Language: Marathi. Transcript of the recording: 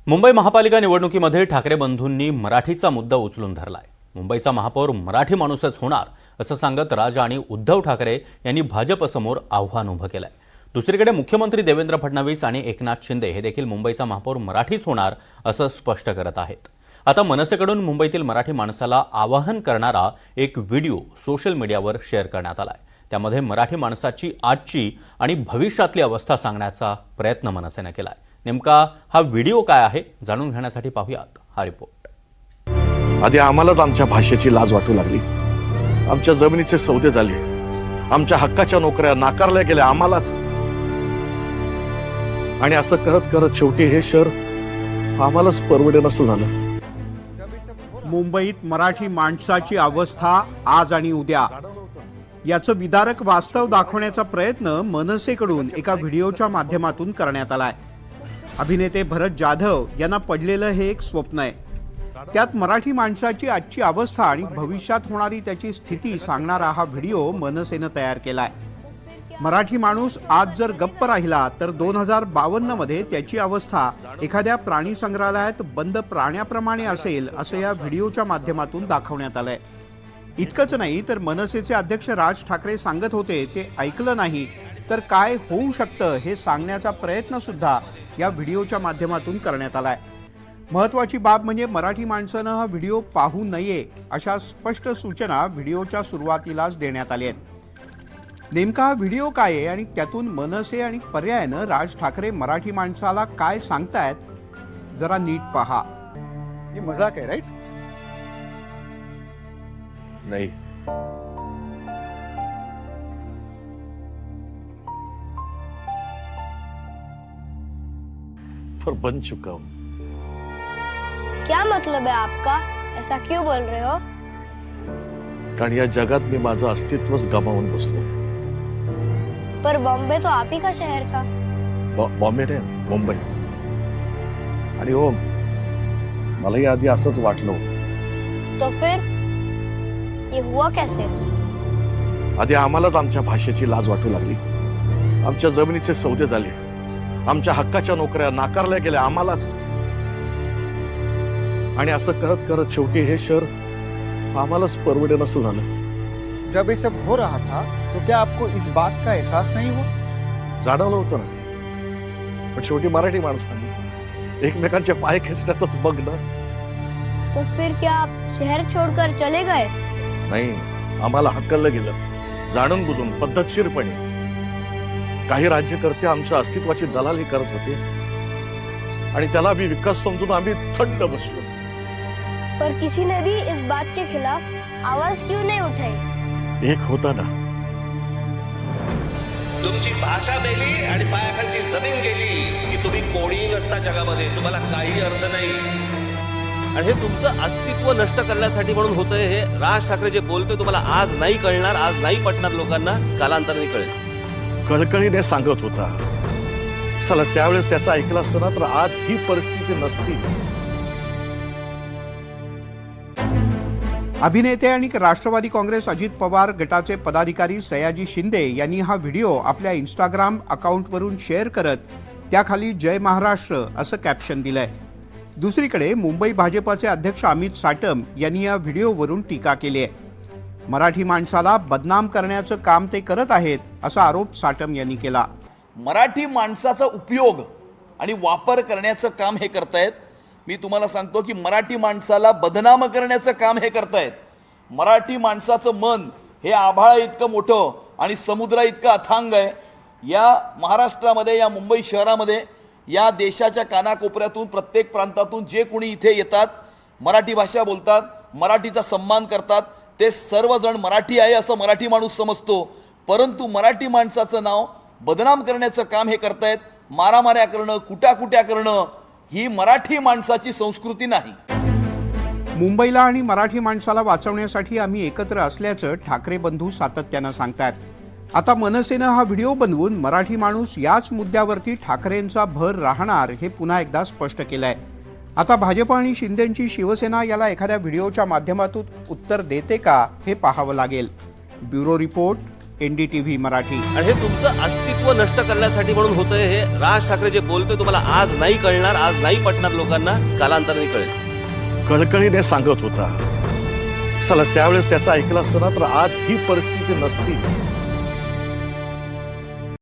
मुंबई महापालिका निवडणुकीमध्ये ठाकरे बंधूंनी मराठीचा मुद्दा उचलून धरलाय। मुंबईचा महापौर मराठी माणूसच होणार असं सांगत राज आणि उद्धव ठाकरे यांनी भाजपसमोर आव्हान उभं केलंय। दुसरीकडे मुख्यमंत्री देवेंद्र फडणवीस आणि एकनाथ शिंदे हे देखील मुंबईचा महापौर मराठीच होणार असं स्पष्ट करत आहेत। आता मनसेकडून मुंबईतील मराठी माणसाला आवाहन करणारा एक व्हिडिओ सोशल मीडियावर शेअर करण्यात आलाय। त्यामध्ये मराठी माणसाची आजची आणि भविष्यातली अवस्था सांगण्याचा प्रयत्न मनसेने केलाय। नेमका हा व्हिडिओ काय आहे जाणून घेण्यासाठी पाहूयात हा रिपोर्ट। आधी आम्हालाच आमच्या भाषेची लाज वाटू लागली, आमच्या जमिनीचे सौदे झाले, आमच्या हक्काच्या नोकऱ्या नाकारल्या गेल्या आम्हालाच, आणि असं करत करत शेवटी हे शहर आम्हालाच परवडेनसं झालं। मुंबईत मराठी माणसाची अवस्था आज आणि उद्या याचं विदारक वास्तव दाखवण्याचा प्रयत्न मनसेकडून एका व्हिडिओच्या माध्यमातून करण्यात आलाय। अभिनेते भरत जाधव यांना पडलेलं हे एक स्वप्न आहे। त्यात मराठी माणसाची आजची अवस्था आणि भविष्यात होणारी त्याची स्थिती सांगणारा हा व्हिडिओ मनसेनं तयार केलाय। मराठी माणूस आज जर गप्प राहिला तर 2052 मध्ये त्याची अवस्था एखाद्या प्राणी संग्रहालयात बंद प्राण्याप्रमाणे असेल असं या व्हिडिओच्या माध्यमातून दाखवण्यात आलंय। इतकंच नाही तर मनसेचे अध्यक्ष राज ठाकरे सांगत होते ते ऐकलं नाही तर काय होऊ शकतं हे सांगण्याचा प्रयत्न सुद्धा या व्हिडिओच्या माध्यमातून करण्यात आलाय। महत्त्वाची बाब म्हणजे मराठी माणसानं हा व्हिडिओ पाहू नये अशा स्पष्ट सूचना व्हिडिओच्या सुरुवातीलाच देण्यात आल्या आहेत। नेमका हा व्हिडिओ काय आहे आणि त्यातून मनसे आणि पर्यायानं राज ठाकरे मराठी माणसाला काय सांगतायत जरा नीट पहा। ये मजाक है, राइट? नाही, पर बन चुका हूं। क्या मतलब है आपका? ऐसा क्यों बोल रहे हो? कारण या जगात मी माझं अस्तित्वच गमावून बसलो। पर बॉम्बे तो आप ही का शहर था। बॉम्बे नाही, मुंबई। आणि हो, मलाही आधी असंच वाटलं होतं। तो फिर ये हुआ कैसे? आधी आम्हालाच आमच्या भाषेची लाज वाटू लागली, आमच्या जमिनीचे सौदे झाले, आमच्या हक्काच्या नोकऱ्या नाकारल्या गेल्या आम्हालाच, आणि असं करत करत शेवटी हे शहर आम्हालाच परवडेनसं झालं। जब ये सब हो रहा था तो क्या आपको इस बात का एहसास नहीं हुआ? जाणवलं होतं ना, पण शेवटी मराठी माणसांनी एकमेकांचे पाय खेचण्यातच बघ ना। तो फिर क्या आप शहर छोड़कर चले गए? नाही, आम्हाला हकललं गेलं जाणून बुजून पद्धतशीरपणे। काही राज्यकर्ते आमच्या अस्तित्वाची दलाली करत होते आणि त्याला भी विकास समजून आम्ही थंड बसलो। पर किसी ने भी इस बात के खिलाफ आवाज क्यों नहीं उठाई? एक होता ना, तुमची भाषा मेली आणि पायाखालची जमीन गेली की तुम्ही कोणी नसता जगामध्ये, तुम्हाला काही अर्थ नाही। आणि हे तुमचं अस्तित्व नष्ट करण्यासाठी म्हणून होतंय। हे राज ठाकरे जे बोलतोय तुम्हाला आज नाही कळणार, आज नाही पटणार लोकांना, कालांतराने कळेल। कळकळीने सांगत होता, चला त्यावेळेस त्याचं ऐकलं असतं ना तर आज ही परिस्थिती नसती। अभिनेते आणि राष्ट्रवादी काँग्रेस अजित पवार गटाचे पदाधिकारी सयाजी शिंदे यांनी हा व्हिडिओ आपल्या इंस्टाग्राम अकाउंटवरून शेअर करत त्याखाली जय महाराष्ट्र असं कॅप्शन दिलंय। दुसरीकडे मुंबई भाजपाचे अध्यक्ष अमित साटम यांनी या व्हिडिओवरून टीका केली आहे। मराठी माणसाला बदनाम करण्याचं काम ते करत आहेत असा आरोप साटम यांनी केला। मराठी माणसाचा उपयोग आणि वापर करण्याचं काम हे करतायत। मी तुम्हाला सांगतो की मराठी माणसाला बदनाम करण्याचं काम हे करतायत। मराठी माणसाचं मन हे आभाळ इतकं मोठं आणि समुद्रा इतकं अथांग आहे। या महाराष्ट्रामध्ये, या मुंबई शहरामध्ये, या देशाच्या कानाकोपऱ्यातून, प्रत्येक प्रांतातून जे कोणी इथे येतात, मराठी भाषा बोलतात, मराठीचा सन्मान करतात, ते सर्वजण मराठी आहे असं मराठी माणूस समजतो। परंतु मराठी माणसाचं नाव बदनाम करण्याचं काम हे करतायत। मारामाऱ्या करणं, कुटाकुट्या करणं ही मराठी माणसाची संस्कृती नाही। मुंबईला आणि मराठी माणसाला वाचवण्यासाठी आम्ही एकत्र असल्याचं ठाकरे बंधू सातत्यानं सांगतात। आता मनसेनं हा व्हिडिओ बनवून मराठी माणूस याच मुद्द्यावरती ठाकरेंचा भर राहणार हे पुन्हा एकदा स्पष्ट केलंय। आता भाजप आणि शिंदेंची शिवसेना याला एखाद्या व्हिडिओच्या माध्यमातून उत्तर देते का हे पाहावं लागेल। Bureau report, NDTV Marathi. आणि हे तुमचं अस्तित्व नष्ट करण्यासाठी म्हणून होतंय. हे राज ठाकरे जे बोलतोय तुम्हाला आज नाही कळणार, आज नाही पटणार लोकांना, कालांतराने कळेल. कळकळीने सांगत होता. चला त्यावेळेस त्याचं ऐकलं असतं ना तर आज ही परिस्थिती नसती.